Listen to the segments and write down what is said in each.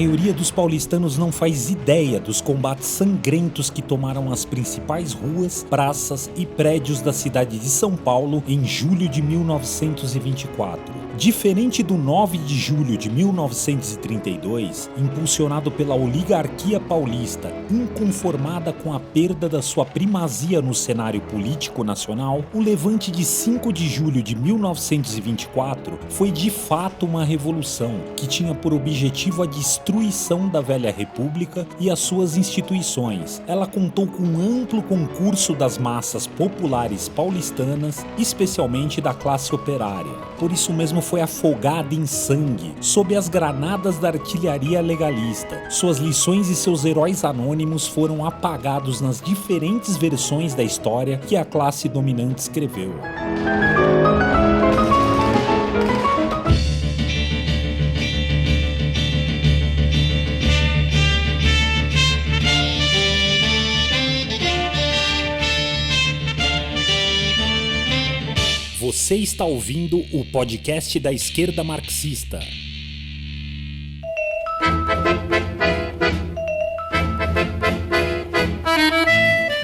maioria dos paulistanos não faz ideia dos combates sangrentos que tomaram as principais ruas, praças e prédios da cidade de São Paulo em julho de 1924. Diferente do 9 de julho de 1932, impulsionado pela oligarquia paulista, inconformada com a perda da sua primazia no cenário político nacional, o levante de 5 de julho de 1924 foi de fato uma revolução que tinha por objetivo a destruição da velha república e as suas instituições. Ela contou com um amplo concurso das massas populares paulistanas, especialmente da classe operária. Por isso mesmo foi afogada em sangue, sob as granadas da artilharia legalista. Suas lições e seus heróis anônimos foram apagados nas diferentes versões da história que a classe dominante escreveu. Você está ouvindo o podcast da esquerda marxista.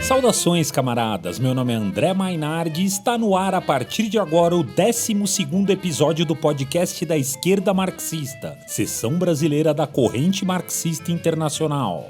Saudações, camaradas, meu nome é André Mainardi e está no ar a partir de agora o 12º episódio do podcast da esquerda marxista, seção brasileira da Corrente Marxista Internacional.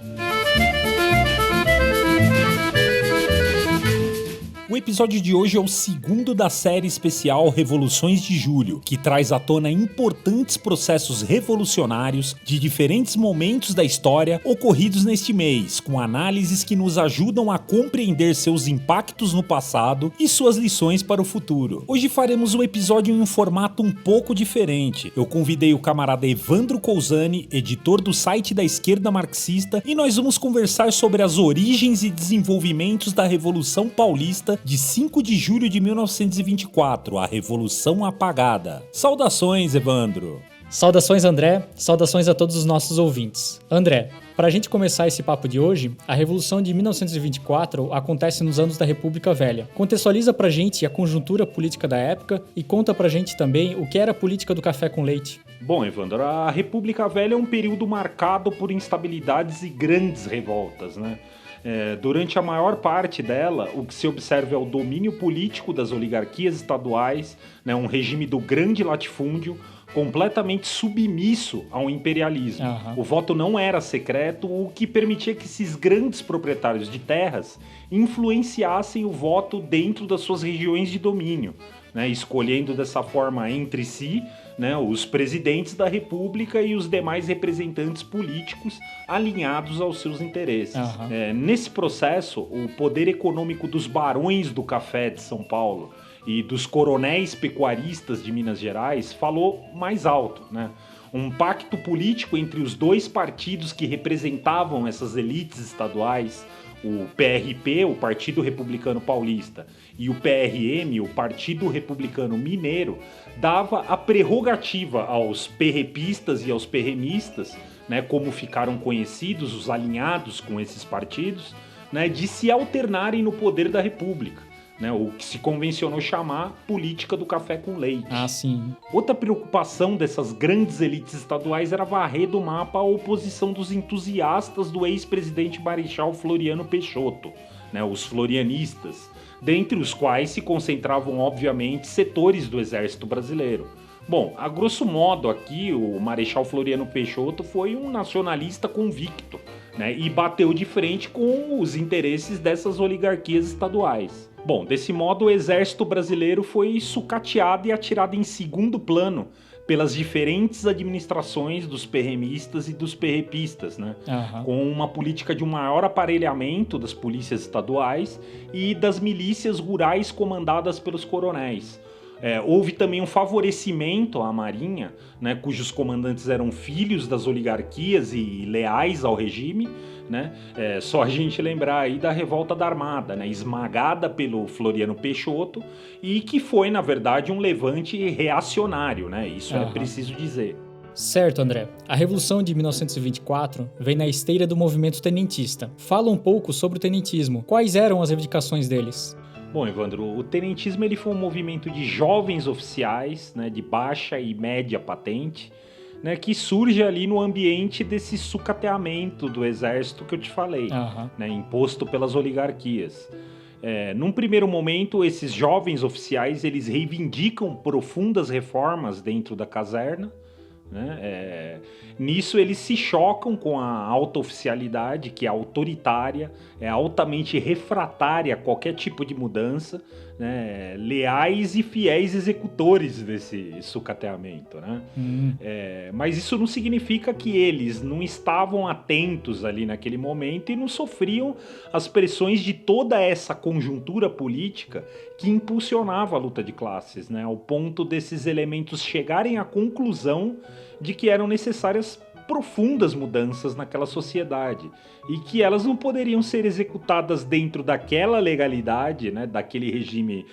O episódio de hoje é o segundo da série especial Revoluções de Julho, que traz à tona importantes processos revolucionários de diferentes momentos da história ocorridos neste mês, com análises que nos ajudam a compreender seus impactos no passado e suas lições para o futuro. Hoje faremos um episódio em um formato um pouco diferente. Eu convidei o camarada Evandro Cousani, editor do site da esquerda marxista, e nós vamos conversar sobre as origens e desenvolvimentos da Revolução Paulista de 5 de julho de 1924, a Revolução Apagada. Saudações, Evandro! Saudações, André. Saudações a todos os nossos ouvintes. André, para a gente começar esse papo de hoje, a Revolução de 1924 acontece nos anos da República Velha. Contextualiza pra gente a conjuntura política da época e conta pra gente também o que era a política do café com leite. Bom, Evandro, a República Velha é um período marcado por instabilidades e grandes revoltas, né? Durante a maior parte dela, o que se observa é o domínio político das oligarquias estaduais, né, um regime do grande latifúndio, completamente submisso ao imperialismo. O voto não era secreto, o que permitia que esses grandes proprietários de terras influenciassem o voto dentro das suas regiões de domínio, né, escolhendo dessa forma entre si, né, os presidentes da República e os demais representantes políticos alinhados aos seus interesses. Nesse processo, o poder econômico dos barões do café de São Paulo e dos coronéis pecuaristas de Minas Gerais falou mais alto, né? Um pacto político entre os dois partidos que representavam essas elites estaduais, o PRP, o Partido Republicano Paulista, e o PRM, o Partido Republicano Mineiro, dava a prerrogativa aos perrepistas e aos perremistas, né, como ficaram conhecidos os alinhados com esses partidos, né, de se alternarem no poder da República, né, o que se convencionou chamar política do café com leite. Sim. Outra preocupação dessas grandes elites estaduais era varrer do mapa a oposição dos entusiastas do ex-presidente Marechal Floriano Peixoto, né, os florianistas, dentre os quais se concentravam, obviamente, setores do exército brasileiro. Bom, a grosso modo aqui, o Marechal Floriano Peixoto foi um nacionalista convicto, né, e bateu de frente com os interesses dessas oligarquias estaduais. Bom, desse modo o exército brasileiro foi sucateado e atirado em segundo plano pelas diferentes administrações dos perremistas e dos perrepistas, né? Com uma política de um maior aparelhamento das polícias estaduais e das milícias rurais comandadas pelos coronéis. Houve também um favorecimento à Marinha, né, cujos comandantes eram filhos das oligarquias e leais ao regime, né? Só a gente lembrar aí da Revolta da Armada, né, esmagada pelo Floriano Peixoto e que foi, na verdade, um levante reacionário, né? Isso é preciso dizer. Certo, André. A Revolução de 1924 vem na esteira do movimento tenentista. Fala um pouco sobre o tenentismo. Quais eram as reivindicações deles? Bom, Evandro, o tenentismo ele foi um movimento de jovens oficiais, né, de baixa e média patente, né, que surge ali no ambiente desse sucateamento do exército que eu te falei, né, imposto pelas oligarquias. Num primeiro momento, esses jovens oficiais eles reivindicam profundas reformas dentro da caserna, né? Nisso eles se chocam com a alta oficialidade, que é autoritária, é altamente refratária a qualquer tipo de mudança, né? Leais e fiéis executores desse sucateamento, né? Mas isso não significa que eles não estavam atentos ali naquele momento e não sofriam as pressões de toda essa conjuntura política que impulsionava a luta de classes, né? Ao ponto desses elementos chegarem à conclusão de que eram necessárias profundas mudanças naquela sociedade e que elas não poderiam ser executadas dentro daquela legalidade, né, daquele regime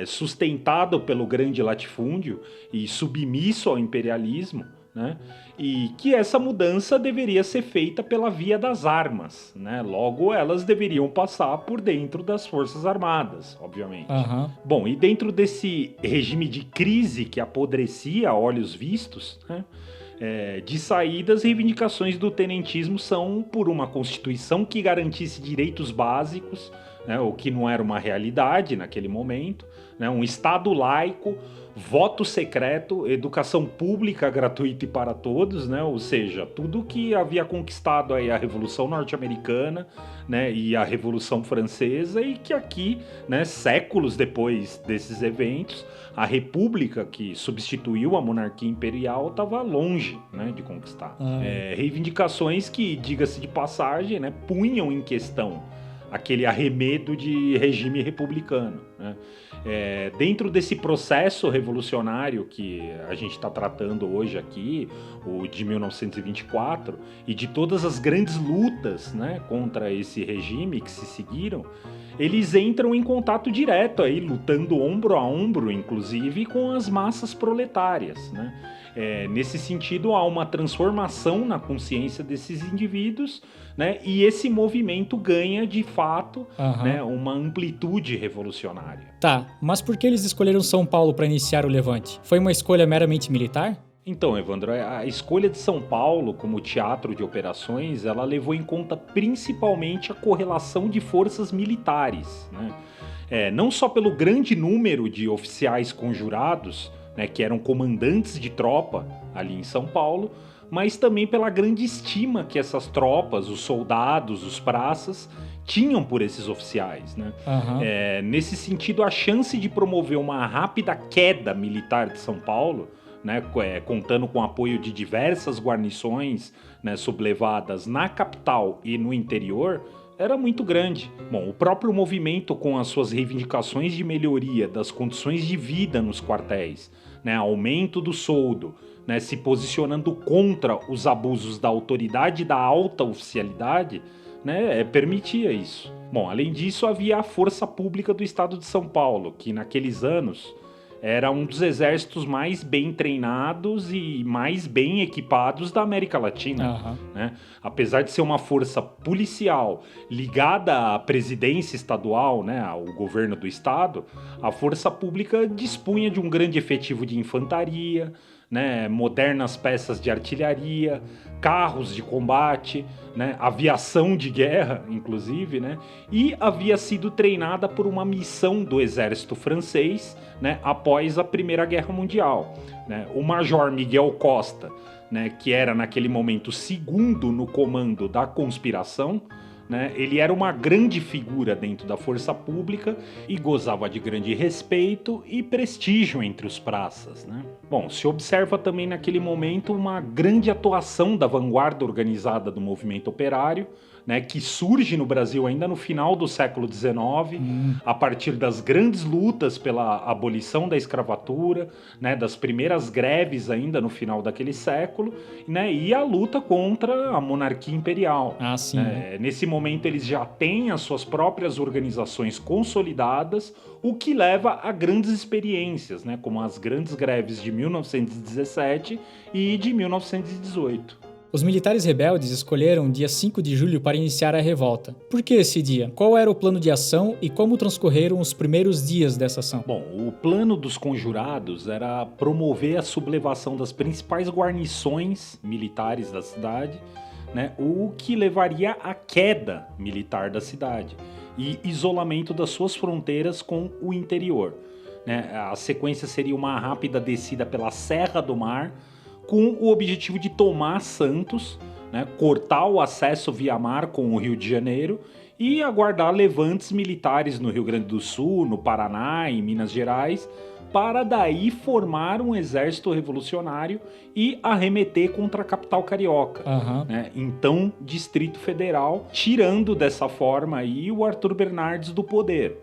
sustentado pelo grande latifúndio e submisso ao imperialismo, né, e que essa mudança deveria ser feita pela via das armas, né, logo elas deveriam passar por dentro das Forças Armadas, obviamente. Bom, e dentro desse regime de crise que apodrecia a olhos vistos, né, de saída, as reivindicações do tenentismo são por uma constituição que garantisse direitos básicos, né, o que não era uma realidade naquele momento, né, um Estado laico, voto secreto, educação pública gratuita e para todos, né, ou seja, tudo que havia conquistado aí a Revolução Norte-Americana, né, e a Revolução Francesa, e que aqui, né, séculos depois desses eventos, a república que substituiu a monarquia imperial estava longe, né, de conquistar. Reivindicações que, diga-se de passagem, né, punham em questão aquele arremedo de regime republicano, né? Dentro desse processo revolucionário que a gente está tratando hoje aqui, o de 1924, e de todas as grandes lutas, né, contra esse regime que se seguiram, eles entram em contato direto aí, lutando ombro a ombro, inclusive, com as massas proletárias, né? Nesse sentido, há uma transformação na consciência desses indivíduos, né? E esse movimento ganha, de fato, né, uma amplitude revolucionária. Tá, mas por que eles escolheram São Paulo para iniciar o levante? Foi uma escolha meramente militar? Então, Evandro, a escolha de São Paulo como teatro de operações, ela levou em conta principalmente a correlação de forças militares, né? Não só pelo grande número de oficiais conjurados, né, que eram comandantes de tropa ali em São Paulo, mas também pela grande estima que essas tropas, os soldados, os praças, tinham por esses oficiais, né? Nesse sentido, a chance de promover uma rápida queda militar de São Paulo, né, contando com o apoio de diversas guarnições, né, sublevadas na capital e no interior, era muito grande. Bom, o próprio movimento, com as suas reivindicações de melhoria das condições de vida nos quartéis, né, aumento do soldo, né, se posicionando contra os abusos da autoridade e da alta oficialidade, né, permitia isso. Bom, além disso, havia a Força Pública do Estado de São Paulo, que naqueles anos era um dos exércitos mais bem treinados e mais bem equipados da América Latina, né? Apesar de ser uma força policial ligada à presidência estadual, né, ao governo do estado, a Força Pública dispunha de um grande efetivo de infantaria, né, modernas peças de artilharia, carros de combate, né, aviação de guerra, inclusive, né, e havia sido treinada por uma missão do exército francês, né, após a Primeira Guerra Mundial, né. O Major Miguel Costa, né, que era naquele momento segundo no comando da conspiração, né, ele era uma grande figura dentro da força pública e gozava de grande respeito e prestígio entre os praças, né? Bom, se observa também naquele momento uma grande atuação da vanguarda organizada do movimento operário, né, que surge no Brasil ainda no final do século XIX, a partir das grandes lutas pela abolição da escravatura, né, das primeiras greves ainda no final daquele século, né, e a luta contra a monarquia imperial. Sim. Nesse momento eles já têm as suas próprias organizações consolidadas, o que leva a grandes experiências, né, como as grandes greves de 1917 e de 1918. Os militares rebeldes escolheram dia 5 de julho para iniciar a revolta. Por que esse dia? Qual era o plano de ação e como transcorreram os primeiros dias dessa ação? Bom, o plano dos conjurados era promover a sublevação das principais guarnições militares da cidade, né, o que levaria à queda militar da cidade e isolamento das suas fronteiras com o interior. Né? A sequência seria uma rápida descida pela Serra do Mar, com o objetivo de tomar Santos, né, cortar o acesso via mar com o Rio de Janeiro e aguardar levantes militares no Rio Grande do Sul, no Paraná, em Minas Gerais, para daí formar um exército revolucionário e arremeter contra a capital carioca, né, então Distrito Federal, tirando dessa forma aí o Arthur Bernardes do poder.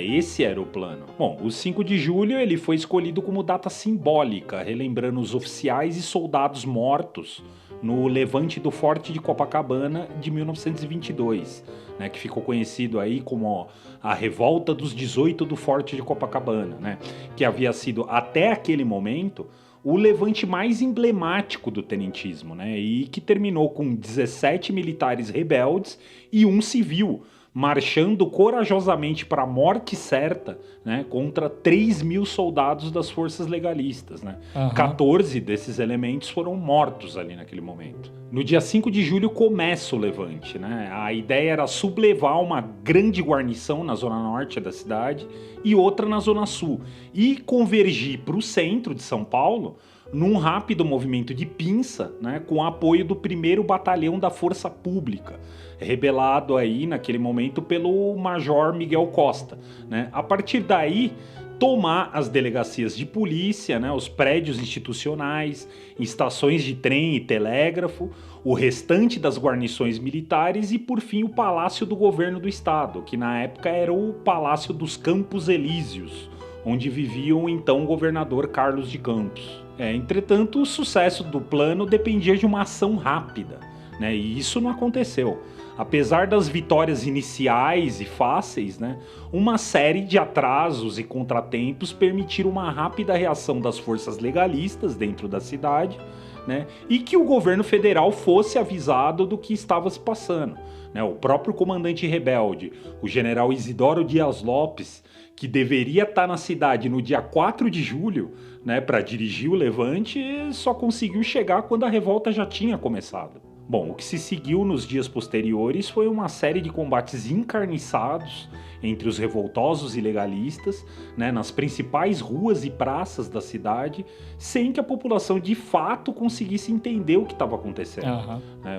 Esse era o plano. Bom, o 5 de julho ele foi escolhido como data simbólica, relembrando os oficiais e soldados mortos no levante do Forte de Copacabana de 1922, né, que ficou conhecido aí como a Revolta dos 18 do Forte de Copacabana, né, que havia sido até aquele momento o levante mais emblemático do tenentismo, né, e que terminou com 17 militares rebeldes e um civil, marchando corajosamente para a morte certa, né, contra 3.000 soldados das forças legalistas. Né? 14 desses elementos foram mortos ali naquele momento. No dia 5 de julho começa o levante. Né? A ideia era sublevar uma grande guarnição na zona norte da cidade e outra na zona sul, e convergir para o centro de São Paulo num rápido movimento de pinça, né, com apoio do 1º Batalhão da Força Pública, rebelado aí naquele momento pelo Major Miguel Costa. Né? A partir daí, tomar as delegacias de polícia, né, os prédios institucionais, estações de trem e telégrafo, o restante das guarnições militares e, por fim, o Palácio do Governo do Estado, que na época era o Palácio dos Campos Elíseos, onde vivia o então governador Carlos de Campos. Entretanto, o sucesso do plano dependia de uma ação rápida, né, e isso não aconteceu. Apesar das vitórias iniciais e fáceis, né, uma série de atrasos e contratempos permitiram uma rápida reação das forças legalistas dentro da cidade, né, e que o governo federal fosse avisado do que estava se passando. Né, o próprio comandante rebelde, o general Isidoro Dias Lopes, que deveria estar na cidade no dia 4 de julho, né, para dirigir o levante, só conseguiu chegar quando a revolta já tinha começado. Bom, o que se seguiu nos dias posteriores foi uma série de combates encarniçados entre os revoltosos e legalistas, né, nas principais ruas e praças da cidade, sem que a população de fato conseguisse entender o que estava acontecendo.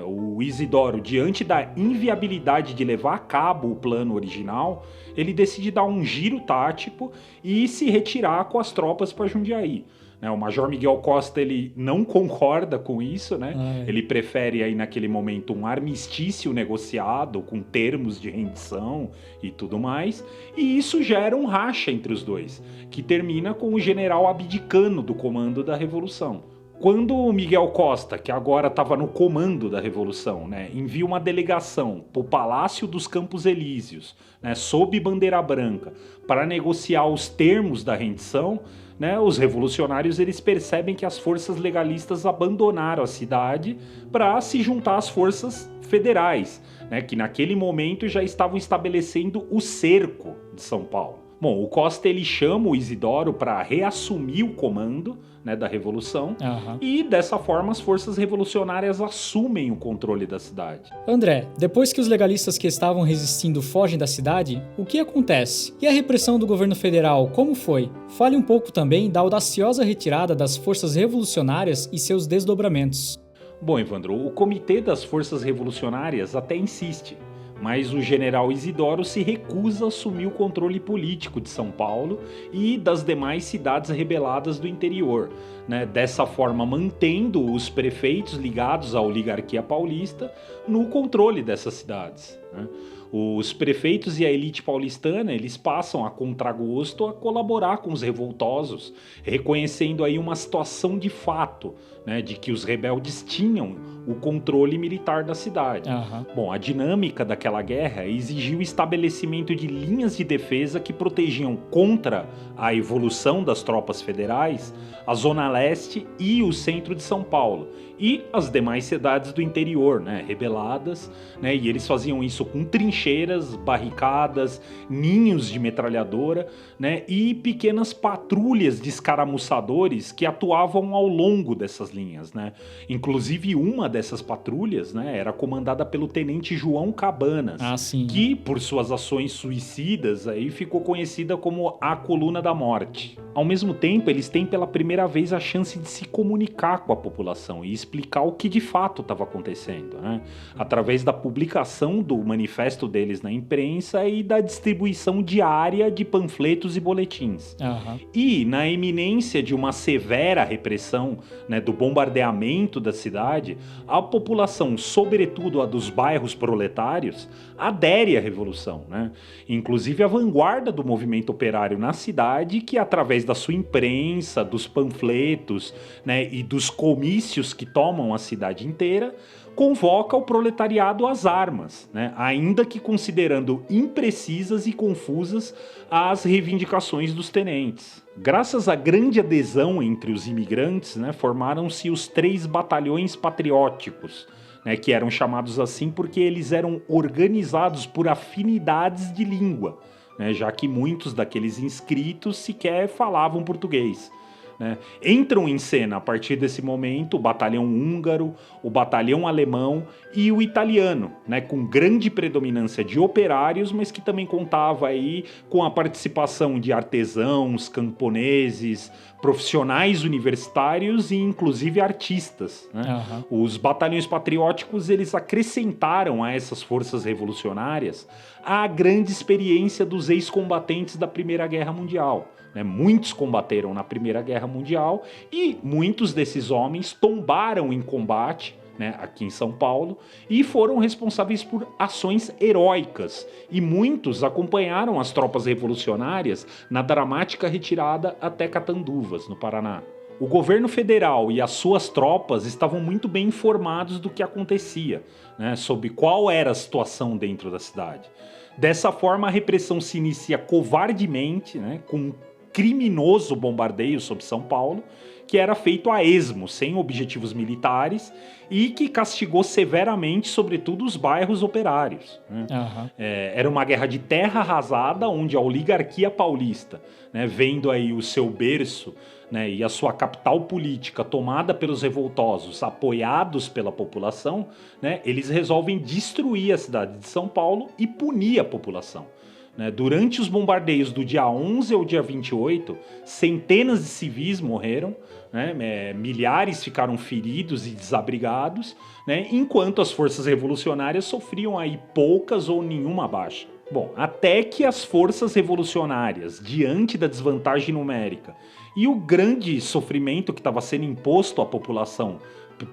O Isidoro, diante da inviabilidade de levar a cabo o plano original, ele decide dar um giro tático e se retirar com as tropas para Jundiaí. O Major Miguel Costa ele não concorda com isso, né? Ele prefere aí naquele momento um armistício negociado com termos de rendição e tudo mais, e isso gera um racha entre os dois, que termina com o general abdicando do comando da Revolução. Quando o Miguel Costa, que agora estava no comando da Revolução, né, envia uma delegação para o Palácio dos Campos Elíseos, né, sob bandeira branca, para negociar os termos da rendição, né, os revolucionários eles percebem que as forças legalistas abandonaram a cidade para se juntar às forças federais, né, que naquele momento já estavam estabelecendo o cerco de São Paulo. Bom, o Costa ele chama o Isidoro para reassumir o comando, né, da Revolução, e dessa forma as forças revolucionárias assumem o controle da cidade. André, depois que os legalistas que estavam resistindo fogem da cidade, o que acontece? E a repressão do governo federal, como foi? Fale um pouco também da audaciosa retirada das forças revolucionárias e seus desdobramentos. Bom, Evandro, o Comitê das Forças Revolucionárias até insiste, mas o general Isidoro se recusa a assumir o controle político de São Paulo e das demais cidades rebeladas do interior, né? Dessa forma mantendo os prefeitos ligados à oligarquia paulista no controle dessas cidades. né? Os prefeitos e a elite paulistana, eles passam a contragosto a colaborar com os revoltosos, reconhecendo aí uma situação de fato, né, de que os rebeldes tinham o controle militar da cidade. Bom, a dinâmica daquela guerra exigiu o estabelecimento de linhas de defesa que protegiam contra a evolução das tropas federais a Zona Leste e o centro de São Paulo, e as demais cidades do interior, né, rebeladas, né, e eles faziam isso com trincheiras, barricadas, ninhos de metralhadora, né, e pequenas patrulhas de escaramuçadores que atuavam ao longo dessas linhas, né. Inclusive uma dessas patrulhas, né, era comandada pelo tenente João Cabanas, que por suas ações suicidas aí ficou conhecida como a Coluna da Morte. Ao mesmo tempo, eles têm pela primeira vez a chance de se comunicar com a população e explicar o que de fato estava acontecendo, né? Através da publicação do manifesto deles na imprensa e da distribuição diária de panfletos e boletins. E na iminência de uma severa repressão, né, do bombardeamento da cidade, a população, sobretudo a dos bairros proletários, adere à revolução, né? Inclusive a vanguarda do movimento operário na cidade, que através da sua imprensa, dos panfletos, né, e dos comícios que tomam a cidade inteira, convoca o proletariado às armas, né, ainda que considerando imprecisas e confusas as reivindicações dos tenentes. Graças à grande adesão entre os imigrantes, né, formaram-se os 3 batalhões patrióticos, né, que eram chamados assim porque eles eram organizados por afinidades de língua, né, já que muitos daqueles inscritos sequer falavam português, né. Entram em cena a partir desse momento o batalhão húngaro, o batalhão alemão e o italiano, né, com grande predominância de operários, mas que também contava aí com a participação de artesãos, camponeses, profissionais universitários e inclusive artistas, né? Os batalhões patrióticos, eles acrescentaram a essas forças revolucionárias a grande experiência dos ex-combatentes da Primeira Guerra Mundial, né? Muitos combateram na Primeira Guerra Mundial e muitos desses homens tombaram em combate, né, aqui em São Paulo, e foram responsáveis por ações heróicas, e muitos acompanharam as tropas revolucionárias na dramática retirada até Catanduvas, no Paraná. O governo federal e as suas tropas estavam muito bem informados do que acontecia, né, sobre qual era a situação dentro da cidade. Dessa forma, a repressão se inicia covardemente, né, com um criminoso bombardeio sobre São Paulo, que era feito a esmo, sem objetivos militares, e que castigou severamente, sobretudo, os bairros operários, né? Era uma guerra de terra arrasada, onde a oligarquia paulista, né, vendo aí o seu berço, né, e a sua capital política tomada pelos revoltosos, apoiados pela população, né, eles resolvem destruir a cidade de São Paulo e punir a população. Durante os bombardeios do dia 11 ao dia 28, centenas de civis morreram, né, milhares ficaram feridos e desabrigados, né, enquanto as forças revolucionárias sofriam aí poucas ou nenhuma baixa. Bom, até que as forças revolucionárias, diante da desvantagem numérica e o grande sofrimento que estava sendo imposto à população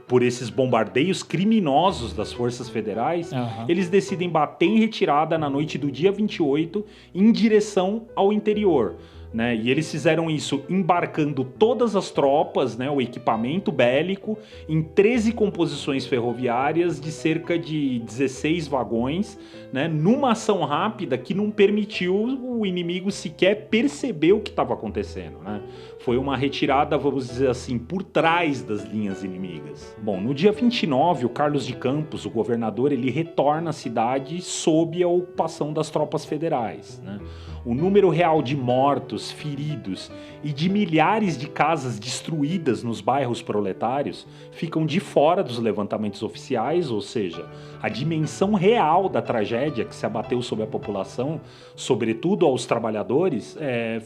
por esses bombardeios criminosos das forças federais, eles decidem bater em retirada na noite do dia 28 em direção ao interior, né? E eles fizeram isso embarcando todas as tropas, né, o equipamento bélico, em 13 composições ferroviárias de cerca de 16 vagões, né, numa ação rápida que não permitiu o inimigo sequer perceber o que estava acontecendo, né? Foi uma retirada, vamos dizer assim, por trás das linhas inimigas. Bom, no dia 29, o Carlos de Campos, o governador, ele retorna à cidade sob a ocupação das tropas federais, né? O número real de mortos, feridos e de milhares de casas destruídas nos bairros proletários ficam de fora dos levantamentos oficiais, ou seja, a dimensão real da tragédia que se abateu sobre a população, sobretudo aos trabalhadores,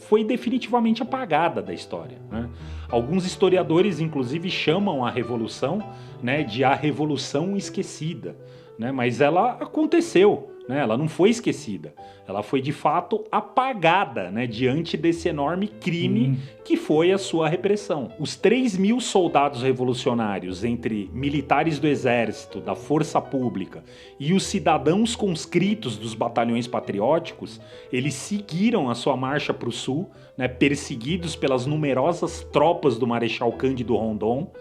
foi definitivamente apagada da história, né? Alguns historiadores, inclusive, chamam a Revolução, né, de a Revolução Esquecida, né? Mas ela aconteceu, né? Ela não foi esquecida. Ela foi, de fato, apagada, né, diante desse enorme crime que foi a sua repressão. Os 3.000 soldados revolucionários, entre militares do exército, da força pública e os cidadãos conscritos dos batalhões patrióticos, eles seguiram a sua marcha para o sul, né, perseguidos pelas numerosas tropas do Marechal Cândido Rondon.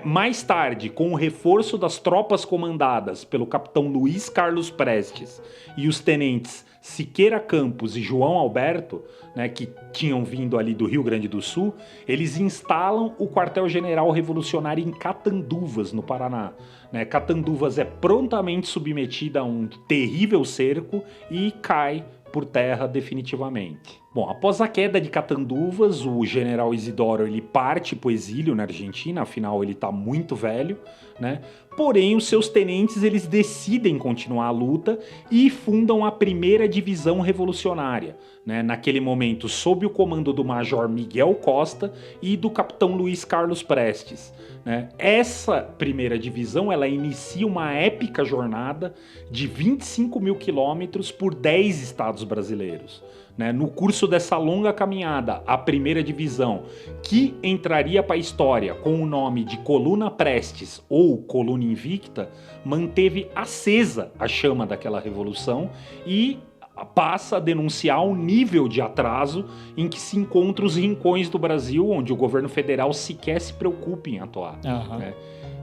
Mais tarde, com o reforço das tropas comandadas pelo capitão Luiz Carlos Prestes e os tenentes Siqueira Campos e João Alberto, né, que tinham vindo ali do Rio Grande do Sul, eles instalam o quartel-general revolucionário em Catanduvas, no Paraná. Catanduvas é prontamente submetida a um terrível cerco e cai por terra definitivamente. Bom, após a queda de Catanduvas, o general Isidoro ele parte para o exílio na Argentina, afinal ele está muito velho, né? Porém, os seus tenentes eles decidem continuar a luta e fundam a primeira divisão revolucionária, né? Naquele momento sob o comando do major Miguel Costa e do capitão Luiz Carlos Prestes, né? Essa primeira divisão ela inicia uma épica jornada de 25 mil quilômetros por 10 estados brasileiros. No curso dessa longa caminhada, a primeira divisão, que entraria para a história com o nome de Coluna Prestes ou Coluna Invicta, manteve acesa a chama daquela revolução e passa a denunciar o nível de atraso em que se encontram os rincões do Brasil, onde o governo federal sequer se preocupa em atuar.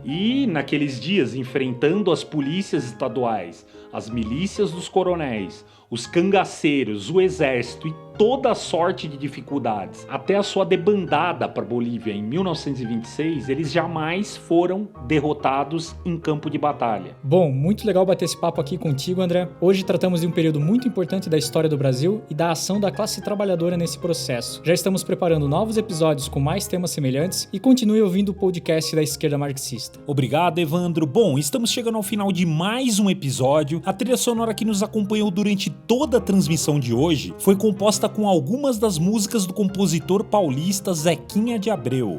E naqueles dias, enfrentando as polícias estaduais, as milícias dos coronéis, os cangaceiros, o exército e toda a sorte de dificuldades, até a sua debandada para a Bolívia em 1926, eles jamais foram derrotados em campo de batalha. Bom, muito legal bater esse papo aqui contigo, André. Hoje tratamos de um período muito importante da história do Brasil e da ação da classe trabalhadora nesse processo. Já estamos preparando novos episódios com mais temas semelhantes e continue ouvindo o podcast da Esquerda Marxista. Obrigado, Evandro. Bom, estamos chegando ao final de mais um episódio. A trilha sonora que nos acompanhou durante toda a transmissão de hoje foi composta com algumas das músicas do compositor paulista Zequinha de Abreu.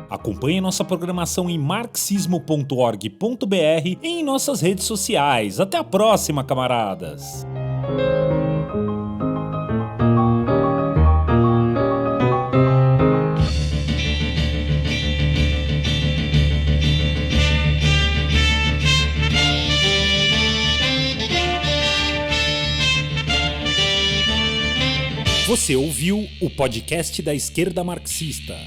Acompanhe nossa programação em marxismo.org.br e em nossas redes sociais. Até a próxima, camaradas! Você ouviu o podcast da Esquerda Marxista.